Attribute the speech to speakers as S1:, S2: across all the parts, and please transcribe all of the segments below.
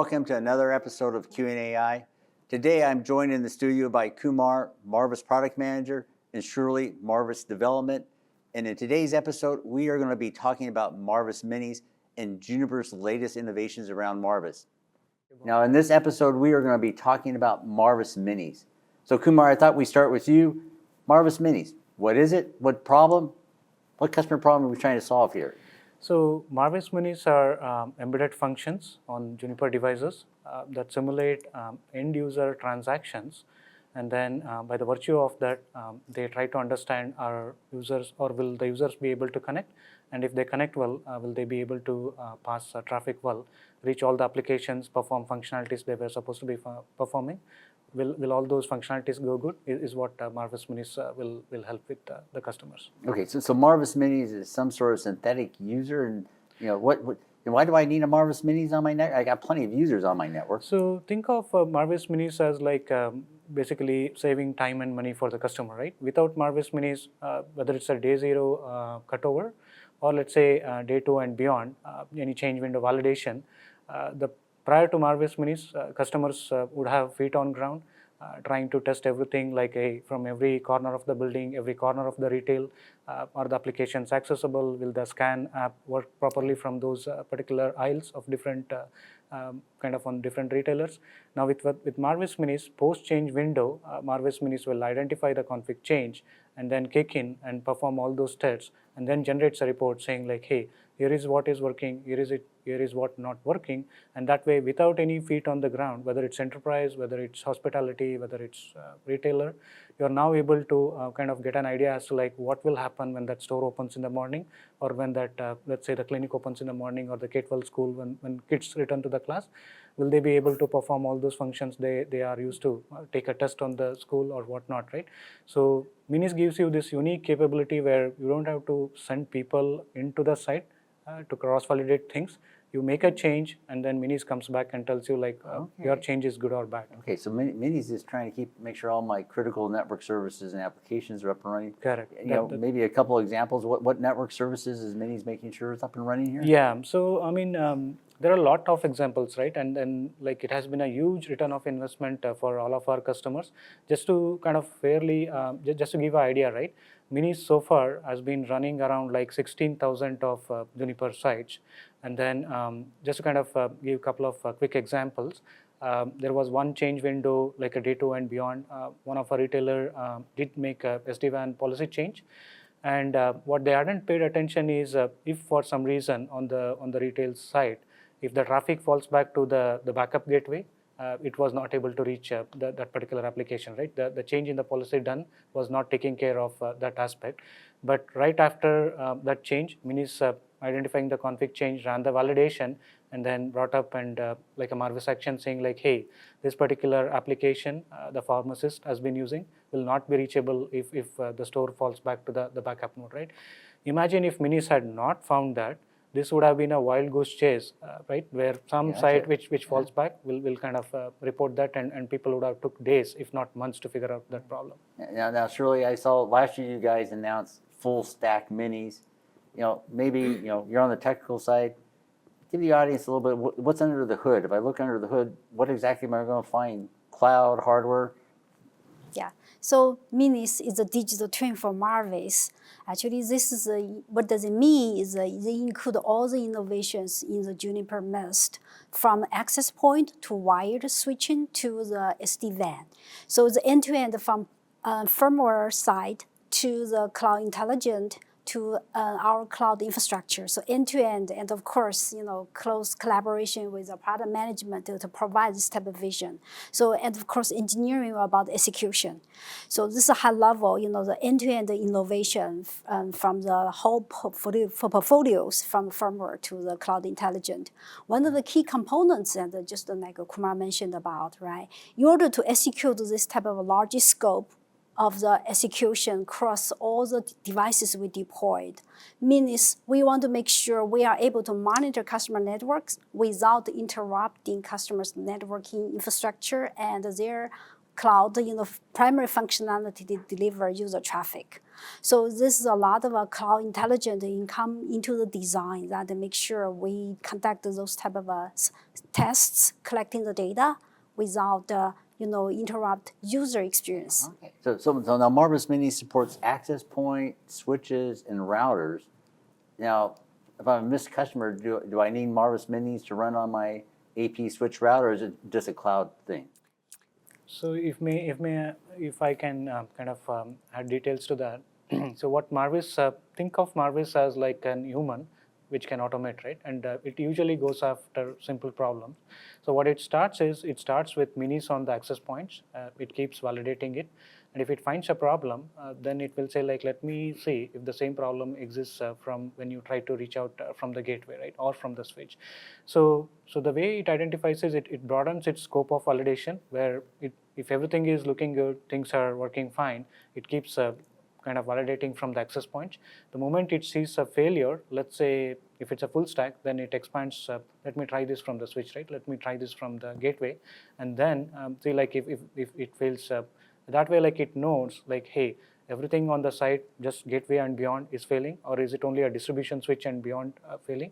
S1: welcome to another episode of Q&AI. Today I'm joined in the studio by Kumar, Marvis Product Manager, and Shirley, Marvis Development. And in today's episode, we are going to be talking about Marvis Minis and Juniper's latest innovations around Marvis. Now in this episode, we are going to be talking about Marvis Minis. So Kumar, I thought we'd start with you. Marvis Minis, what is it? What problem? What customer problem are we trying to solve here?
S2: So Marvis Minis are embedded functions on Juniper devices that simulate end user transactions, and then by the virtue of that, they try to understand our users, or will the users be able to connect, and if they connect well, will they be able to pass traffic well, reach all the applications, perform functionalities they were supposed to be performing. Will all those functionalities go good is what Marvis Minis will help with the customers.
S1: Okay, so Marvis Minis is some sort of synthetic user, and why do I need a Marvis Minis on my network? I got plenty of users on my network.
S2: So think of Marvis Minis as like basically saving time and money for the customer, right? Without Marvis Minis, whether it's a day zero cutover, or let's say day two and beyond, any change window validation, prior to Marvis Minis, customers would have feet on ground, trying to test everything, like from every corner of the building, every corner of the retail. Are the applications accessible? Will the scan app work properly from those particular aisles of different kind of on different retailers? Now with Marvis Minis, post change window, Marvis Minis will identify the config change and then kick in and perform all those tests, and then generates a report saying like, hey, here is what is working, here is what not working, and that way, without any feet on the ground, whether it's enterprise, whether it's hospitality, whether it's retailer, you're now able to kind of get an idea as to like what will happen when that store opens in the morning, or when that, let's say the clinic opens in the morning, or the K-12 school, when kids return to the class, will they be able to perform all those functions they are used to, take a test on the school or whatnot, right? So Minis gives you this unique capability where you don't have to send people into the site to cross-validate things. You make a change, and then Minis comes back and tells you like your change is good or bad.
S1: Okay, so Minis is trying to make sure all my critical network services and applications are up and running.
S2: Correct.
S1: Maybe a couple examples. What network services is Minis making sure it's up and running here?
S2: Yeah. So I mean, there are a lot of examples, right? And like it has been a huge return of investment for all of our customers. Just to kind of fairly, just to give an idea, right? Minis so far has been running around like 16,000 of Juniper sites. And then just to kind of give a couple of quick examples, there was one change window, like a day two and beyond. One of our retailer did make a SD-WAN policy change. And what they hadn't paid attention is if for some reason on the retail side, if the traffic falls back to the backup gateway, it was not able to reach that particular application, right? The change in the policy done was not taking care of that aspect. But right after that change, Minis identifying the config change, ran the validation, and then brought up and like a Marvis action saying like, hey, this particular application the pharmacist has been using will not be reachable if the store falls back to the backup node, right? Imagine if Minis had not found that, this would have been a wild goose chase, right? Where some site which falls back will kind of report that, and people would have took days, if not months, to figure out that problem.
S1: Now Shirley, I saw last year you guys announced full stack Minis. Maybe you're on the technical side. Give the audience a little bit what's under the hood. If I look under the hood, what exactly am I going to find? Cloud, hardware?
S3: Yeah, so Minis is a digital twin for Marvis. Actually, this is what does it mean is they include all the innovations in the Juniper Mist, from access point to wired switching to the SD-WAN. So the end-to-end from firmware side to the cloud intelligent to our cloud infrastructure. So end-to-end, and of course, close collaboration with the product management to provide this type of vision. So, and of course, engineering about execution. So this is a high level, the end-to-end innovation from the whole portfolios, from firmware to the cloud intelligent. One of the key components, and just like Kumar mentioned about, right, in order to execute this type of a large scope of the execution across all the devices we deployed, means we want to make sure we are able to monitor customer networks without interrupting customers' networking infrastructure and their cloud, primary functionality to deliver user traffic. So this is a lot of cloud intelligence come into the design that make sure we conduct those type of tests, collecting the data without interrupt user experience.
S1: Okay. So now Marvis Minis supports access point, switches, and routers. Now, if I'm a Mist customer, do I need Marvis Minis to run on my AP switch router, or is it just a cloud thing?
S2: So if I can kind of add details to that. So what Marvis, think of Marvis as like an human which can automate, right? And it usually goes after simple problems. So what it starts with minis on the access points. It keeps validating it. And if it finds a problem, then it will say like, let me see if the same problem exists from when you try to reach out from the gateway, right? Or from the switch. So the way it identifies is it broadens its scope of validation, where if everything is looking good, things are working fine, it keeps kind of validating from the access points. The moment it sees a failure, let's say if it's a full stack, then it expands, let me try this from the switch, right? Let me try this from the gateway. And then see like if it fails, that way like it knows like, hey, everything on the site, just gateway and beyond is failing, or is it only a distribution switch and beyond failing?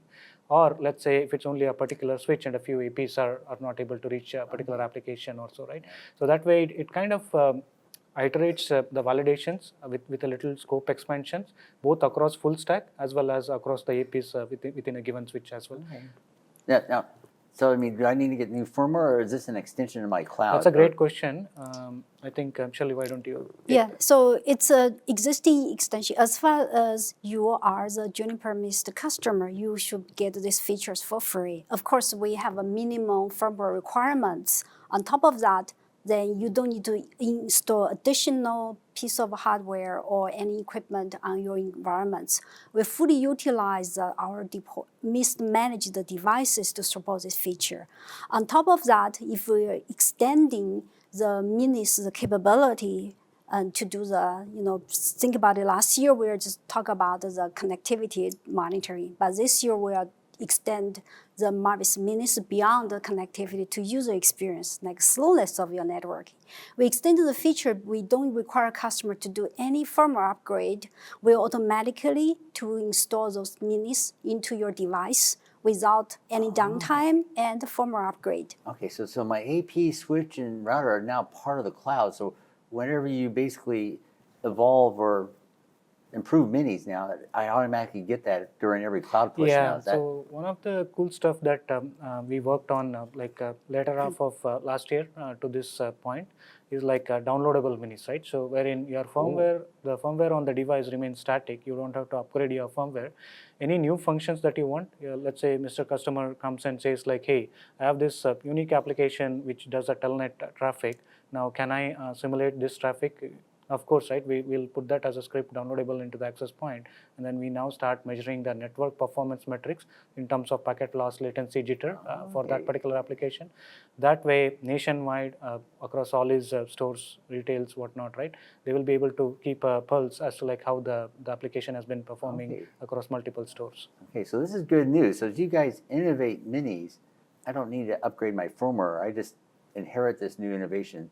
S2: Or let's say if it's only a particular switch and a few APs are not able to reach a particular application or so, right? So that way it kind of iterates the validations with a little scope expansions, both across full stack as well as across the APs within a given switch as well.
S1: Okay. Yeah, now, so I mean, do I need to get new firmware, or is this an extension of my cloud?
S2: That's a great question. I think, Shirley, why don't you?
S3: Yeah, so it's an existing extension. As far as you are the Juniper Mist customer, you should get these features for free. Of course, we have a minimum firmware requirements. On top of that, then you don't need to install additional piece of hardware or any equipment on your environments. We fully utilize our Mist managed devices to support this feature. On top of that, if we're extending the Minis capability and to do think about it, last year we were just talk about the connectivity monitoring, but this year we are extend the Marvis Minis beyond the connectivity to user experience, like slowness of your networking. We extended the feature, we don't require customer to do any firmware upgrade. We automatically to install those Minis into your device without any downtime and firmware upgrade.
S1: Okay, so my AP switch and router are now part of the cloud. So whenever you basically evolve or improve minis now, I automatically get that during every cloud push now.
S2: So one of the cool stuff that we worked on later half of last year to this point is like downloadable minis, right? So wherein your firmware, the firmware on the device remains static, you don't have to upgrade your firmware. Any new functions that you want, let's say Mr. Customer comes and says like, hey, I have this unique application which does a telnet traffic. Now can I simulate this traffic? Of course, right, we'll put that as a script downloadable into the access point, and then we now start measuring the network performance metrics in terms of packet loss, latency, jitter for that particular application. That way, nationwide, across all his stores, retails, whatnot, right, they will be able to keep a pulse as to like how the application has been performing across multiple stores.
S1: Okay, so this is good news. So as you guys innovate minis, I don't need to upgrade my firmware. I just inherit this new innovation.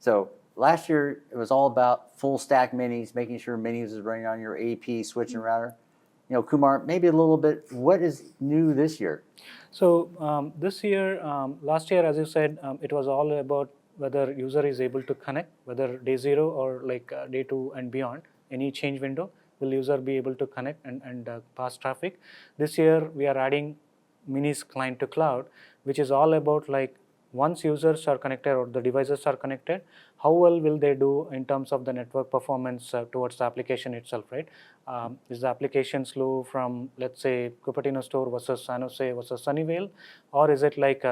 S1: So last year, it was all about full stack minis, making sure minis is running on your AP switch and router. Kumar, maybe a little bit, what is new this year?
S2: So this year, last year, as you said, it was all about whether user is able to connect, whether day 0 or like day 2 and beyond, any change window, will user be able to connect and pass traffic. This year, we are adding Minis client to cloud, which is all about like once users are connected or the devices are connected, how well will they do in terms of the network performance towards the application itself, right? Is the application slow from, let's say, Cupertino store versus San Jose versus Sunnyvale, or is it like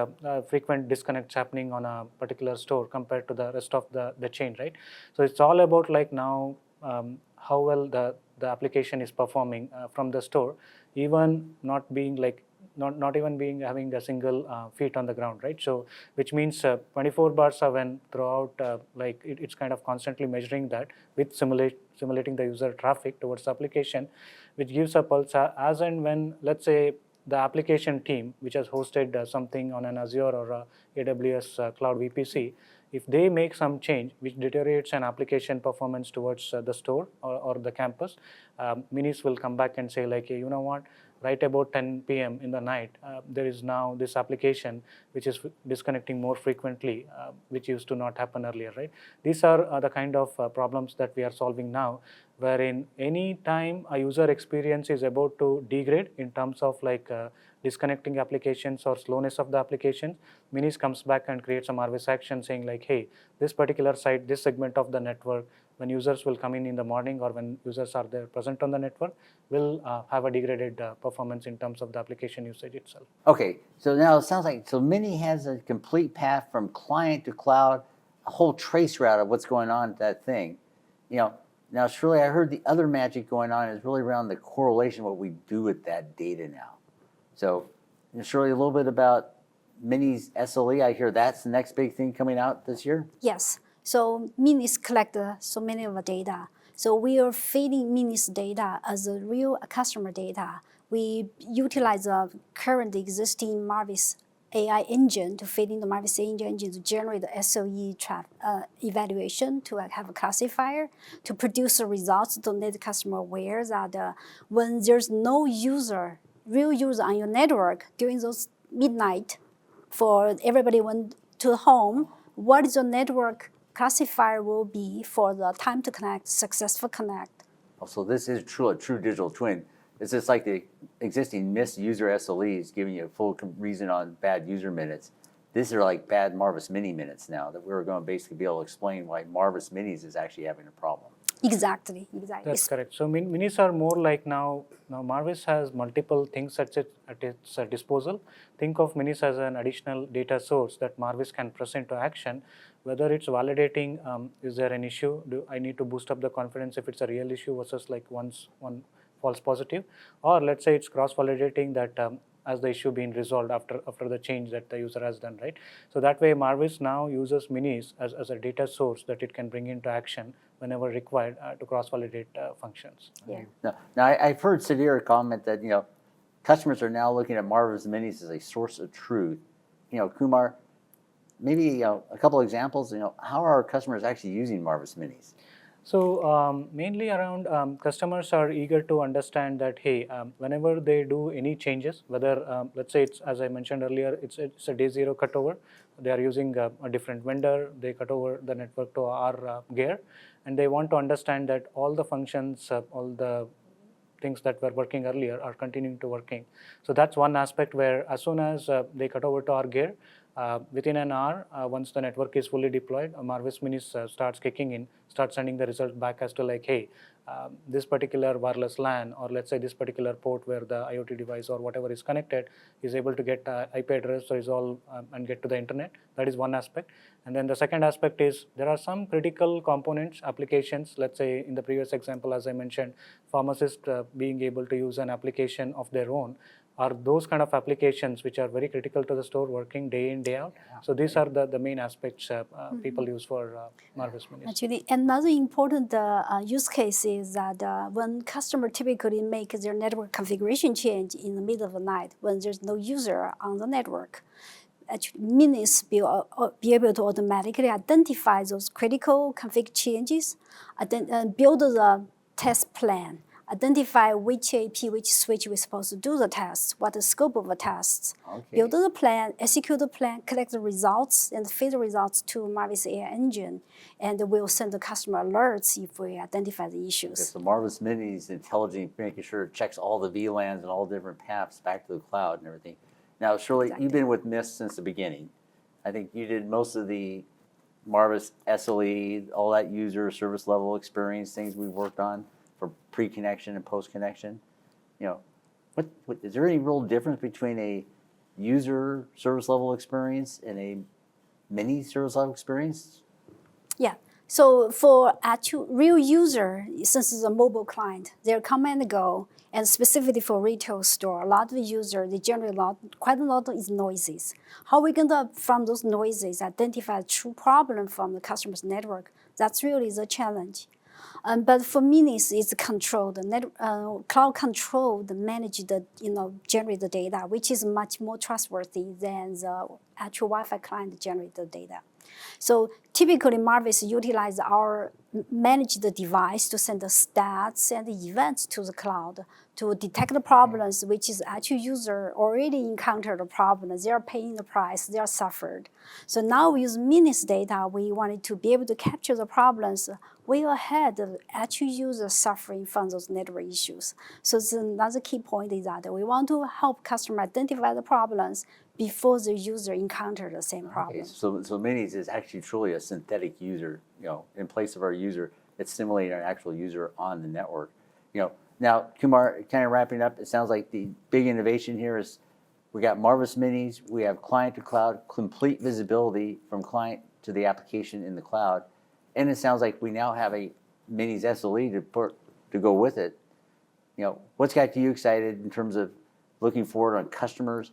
S2: frequent disconnects happening on a particular store compared to the rest of the chain, right? So it's all about like now how well the application is performing from the store, even not being like not even being having a single feet on the ground, right? So which means 24/7 throughout, like it's kind of constantly measuring that with simulating the user traffic towards the application, which gives a pulse as and when, let's say, the application team which has hosted something on an Azure or a AWS cloud VPC If they make some change which deteriorates an application performance towards the store or the campus, Minis will come back and say like, hey, you know what, right about 10 p.m. in the night, there is now this application which is disconnecting more frequently, which used to not happen earlier, right? These are the kind of problems that we are solving now, wherein any time a user experience is about to degrade in terms of like disconnecting applications or slowness of the application, Minis comes back and creates a Marvis action saying like, hey, this particular site, this segment of the network, when users will come in the morning or when users are there present on the network, will have a degraded performance in terms of the application usage itself.
S1: Okay, so now it sounds like, so Mini has a complete path from client to cloud, a whole trace route of what's going on with that thing. Now Shirley, I heard the other magic going on is really around the correlation, what we do with that data now. So Shirley, a little bit about Mini's SLE. I hear that's the next big thing coming out this year.
S3: Yes. So Minis collect so many of the data. So we are feeding Minis data as a real customer data. We utilize the current existing Marvis AI engine to feed in the Marvis engine to generate the SOE evaluation, to have a classifier, to produce the results to let the customer aware that when there's no real user on your network during those midnight, for everybody went to home, what is your network classifier will be for the time to connect, successful connect.
S1: So this is a true digital twin. It's just like the existing missed user SLEs giving you a full reason on bad user minutes. These are like bad Marvis Mini minutes now that we're going to basically be able to explain why Marvis Minis is actually having a problem.
S3: Exactly.
S2: That's correct. So Minis are more like now Marvis has multiple things at its disposal. Think of Minis as an additional data source that Marvis can press into action. Whether it's validating, is there an issue? Do I need to boost up the confidence if it's a real issue versus like one false positive? Or let's say it's cross-validating that as the issue being resolved after the change that the user has done, right? So that way Marvis now uses Minis as a data source that it can bring into action whenever required to cross-validate functions.
S3: Yeah.
S1: Now I've heard Sudhir comment that customers are now looking at Marvis Minis as a source of truth. Kumar, maybe a couple examples. How are our customers actually using Marvis Minis?
S2: So mainly around customers are eager to understand that, hey, whenever they do any changes, whether let's say it's, as I mentioned earlier, it's a day zero cutover, they are using a different vendor, they cut over the network to our gear, and they want to understand that all the functions, all the things that were working earlier are continuing to working. So that's one aspect where as soon as they cut over to our gear, within an hour, once the network is fully deployed, Marvis Minis starts kicking in, starts sending the results back as to like, hey, this particular wireless LAN, or let's say this particular port where the IoT device or whatever is connected is able to get IP address, resolve and get to the internet. That is one aspect. And then the second aspect is there are some critical components, applications, let's say in the previous example, as I mentioned, pharmacist being able to use an application of their own, are those kind of applications which are very critical to the store working day in, day out. Yeah. So these are the main aspects people use for Marvis Minis.
S3: Actually, another important use case is that when customer typically make their network configuration change in the middle of the night when there's no user on the network, actually Minis be able to automatically identify those critical config changes, build the test plan, identify which AP, which switch we're supposed to do the test, what the scope of the tests, build the plan, execute the plan, collect the results, and feed the results to Marvis AI engine, and we'll send the customer alerts if we identify the issues.
S1: Okay, so Marvis Mini is intelligent, making sure it checks all the VLANs and all different paths back to the cloud and everything. Now, Shirley, You've been with Mist since the beginning. I think you did most of the Marvis SLE, all that user service level experience things we worked on for pre-connection and post-connection. What is there any real difference between a user service level experience and a Mini service level experience?
S3: Yeah. So for actual real user, since it's a mobile client, they're come and go, and specifically for retail store, a lot of users, they generate quite a lot of noises. How are we going to, from those noises, identify a true problem from the customer's network? That's really the challenge. But for Minis, it's controlled, cloud controlled, manage the, generate the data, which is much more trustworthy than the actual Wi-Fi client generate the data. So typically, Marvis utilize our managed device to send the stats and the events to the cloud to detect the problems, which is actually user already encountered a problem. They are paying the price, they are suffered. So now we use Minis data, we wanted to be able to capture the problems way ahead of actual users suffering from those network issues. So another key point is that we want to help customer identify the problems before the user encounter the same problem.
S1: Okay, so Minis is actually truly a synthetic user, in place of our user, it's simulating an actual user on the network. Now, Kumar, kind of wrapping up, it sounds like the big innovation here is we got Marvis Minis, we have client to cloud, complete visibility from client to the application in the cloud, and it sounds like we now have a Minis SLE to go with it. What's got you excited in terms of looking forward on customers?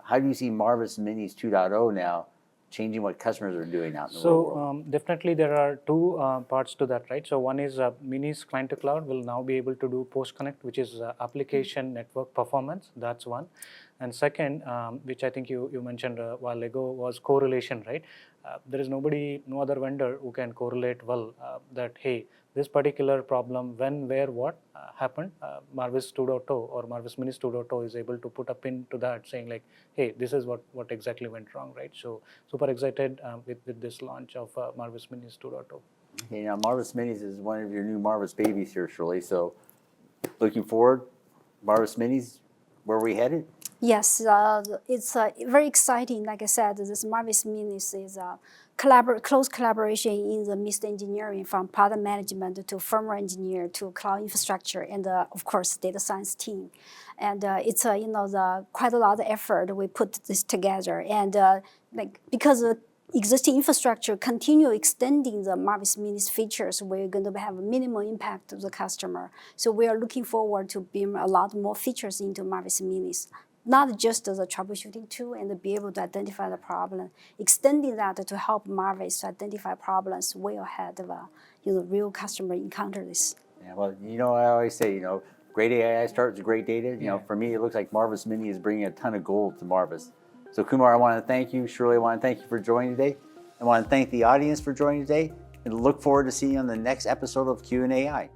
S1: How do you see Marvis Minis 2.0 now changing what customers are doing out in the real world?
S2: So definitely there are two parts to that, right? So one is Minis client to cloud will now be able to do post connect, which is application network performance. That's one. And second, which I think you mentioned a while ago, was correlation, right? There is no other vendor who can correlate well that, hey, this particular problem, when, where, what happened, Marvis 2.0 or Marvis Minis 2.0 is able to put a pin to that saying like, hey, this is what exactly went wrong, right? So super excited with this launch of Marvis Minis 2.0.
S1: Okay, now Marvis Minis is one of your new Marvis babies here, Shirley. So looking forward, Marvis Minis, where are we headed?
S3: Yes, it's very exciting. Like I said, this Marvis Minis is a close collaboration in the mixed engineering from product management to firmware engineer to cloud infrastructure and of course data science team. And it's quite a lot of effort we put this together. And because the existing infrastructure continue extending the Marvis Minis features, we're going to have a minimal impact to the customer. So we are looking forward to bring a lot more features into Marvis Minis. Not just as a troubleshooting tool and be able to identify the problem, extending that to help Marvis to identify problems way ahead of real customer encounter this.
S1: Yeah, well, I always say, great AI starts with great data. For me, it looks like Marvis Mini is bringing a ton of gold to Marvis. So Kumar, I want to thank you. Shirley, I want to thank you for joining today. I want to thank the audience for joining today and look forward to seeing you on the next episode of Q&AI.